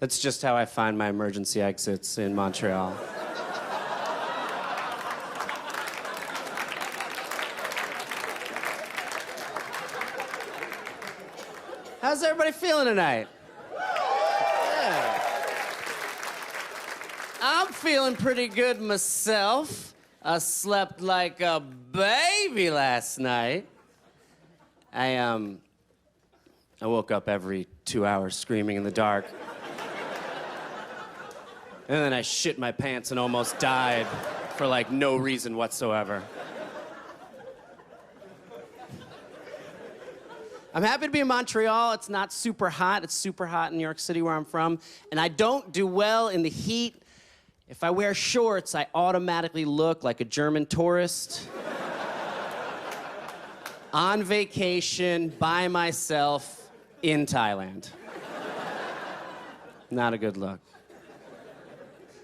That's just how I find my emergency exits in Montreal. How's everybody feeling tonight? Yeah. I'm feeling pretty good myself. I slept like a baby last night. I woke up every 2 hours screaming in the dark. And then I shit my pants and almost died for like no reason whatsoever. I'm happy to be in Montreal. It's not super hot. It's super hot in New York City where I'm from. And I don't do well in the heat. If I wear shorts, I automatically look like a German tourist. On vacation, by myself, in Thailand. Not a good look.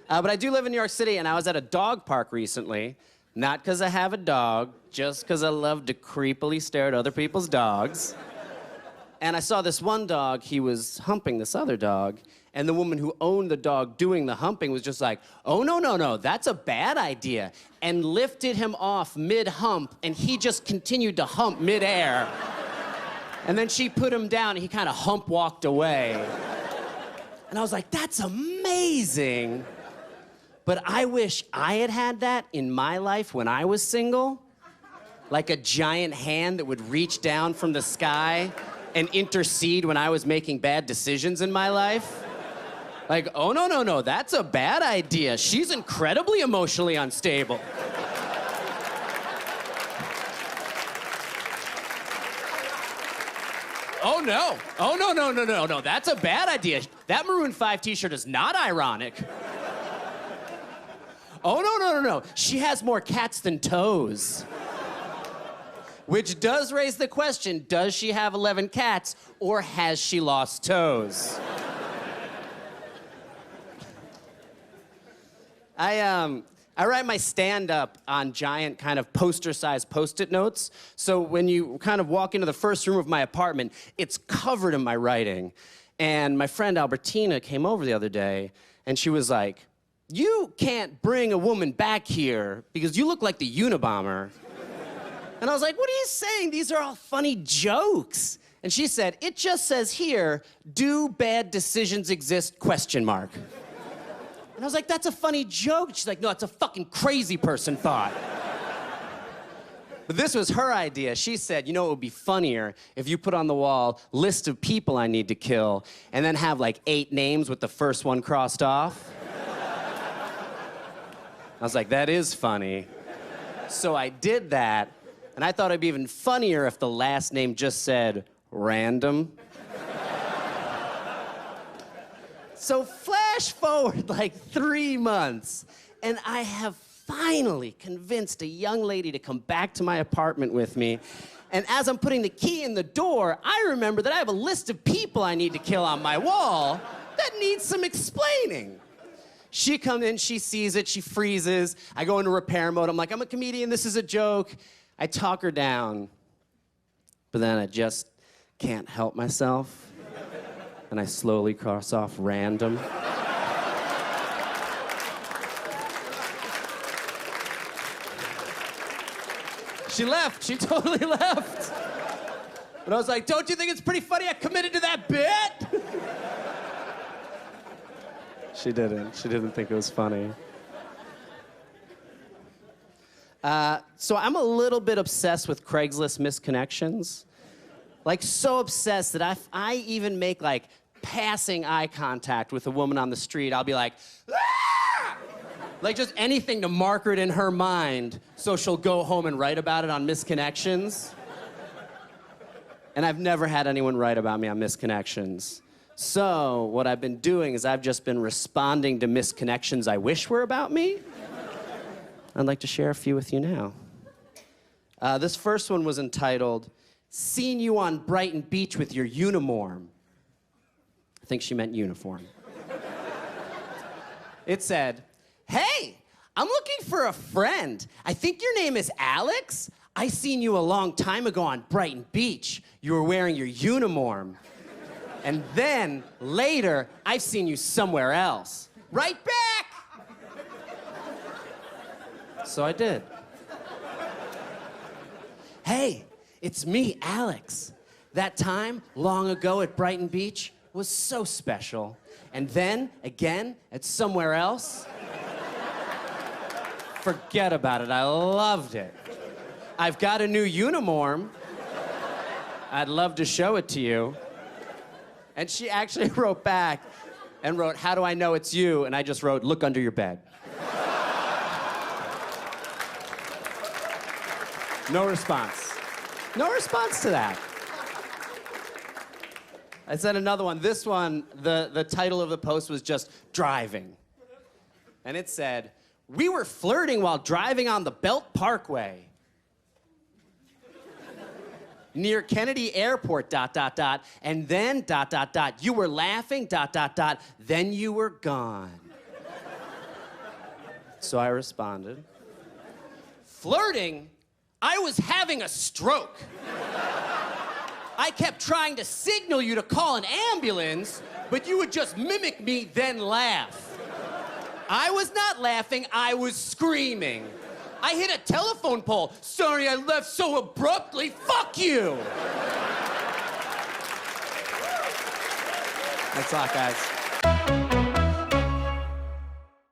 But I do live in New York City, and I was at a dog park recently. Not because I have a dog, just because I love to creepily stare at other people's dogs. And I saw this one dog, he was humping this other dog, and the woman who owned the dog doing the humping was just like, oh, no, that's a bad idea, and lifted him off mid-hump, and he just continued to hump mid-air. And then she put him down, and he kind of hump-walked away. And I was like, that's amazing. But I wish I had had that in my life when I was single. Like a giant hand that would reach down from the sky and intercede when I was making bad decisions in my life. Like, oh, no, that's a bad idea. She's incredibly emotionally unstable. Oh, no, that's a bad idea. That Maroon 5 t-shirt is not ironic. Oh, no, she has more cats than toes. Which does raise the question, does she have 11 cats, or has she lost toes? I write my stand-up on giant kind of poster-sized Post-it notes. So when you kind of walk into the first room of my apartment, it's covered in my writing. And my friend Albertina came over the other day, and she was like, you can't bring a woman back here because you look like the Unabomber. And I was like, what are you saying? These are all funny jokes. And she said, it just says here, do bad decisions exist, question mark. And I was like, that's a funny joke. She's like, no, it's a fucking crazy person thought. But this was her idea. She said, you know, it would be funnier if you put on the wall, list of people I need to kill, and then have like 8 names with the first one crossed off. I was like, that is funny. So I did that. And I thought it'd be even funnier if the last name just said random. So flash forward like 3 months, and I have finally convinced a young lady to come back to my apartment with me. And as I'm putting the key in the door, I remember that I have a list of people I need to kill on my wall that needs some explaining. She comes in, she sees it, she freezes. I go into repair mode. I'm like, I'm a comedian, this is a joke. I talk her down, but then I just can't help myself, and I slowly cross off random. She left, she totally left. But I was like, don't you think it's pretty funny I committed to that bit? She didn't think it was funny. So I'm a little bit obsessed with Craigslist misconnections. Like, so obsessed that if I even make, like, passing eye contact with a woman on the street, I'll be like, ah! Like, just anything to marker it in her mind so she'll go home and write about it on misconnections. And I've never had anyone write about me on misconnections. So what I've been doing is I've just been responding to misconnections I wish were about me. I'd like to share a few with you now. This first one was entitled, Seen You on Brighton Beach with Your Uniform. I think she meant uniform. It said, hey, I'm looking for a friend. I think your name is Alex. I seen you a long time ago on Brighton Beach. You were wearing your uniform. And then, later, I've seen you somewhere else. Right back! So I did. Hey, it's me, Alex. That time, long ago at Brighton Beach, was so special. And then, again, at somewhere else. Forget about it, I loved it. I've got a new uniform. I'd love to show it to you. And she actually wrote back and wrote, how do I know it's you? And I just wrote, look under your bed. No response. No response to that. I sent another one. This one, the title of the post was just driving. And it said, we were flirting while driving on the Belt Parkway. Near Kennedy Airport, ... and then ... you were laughing, ... then you were gone. So I responded, flirting? I was having a stroke. I kept trying to signal you to call an ambulance, but you would just mimic me, then laugh. I was not laughing, I was screaming. I hit a telephone pole. Sorry I left so abruptly. Fuck you! Thanks a lot, guys.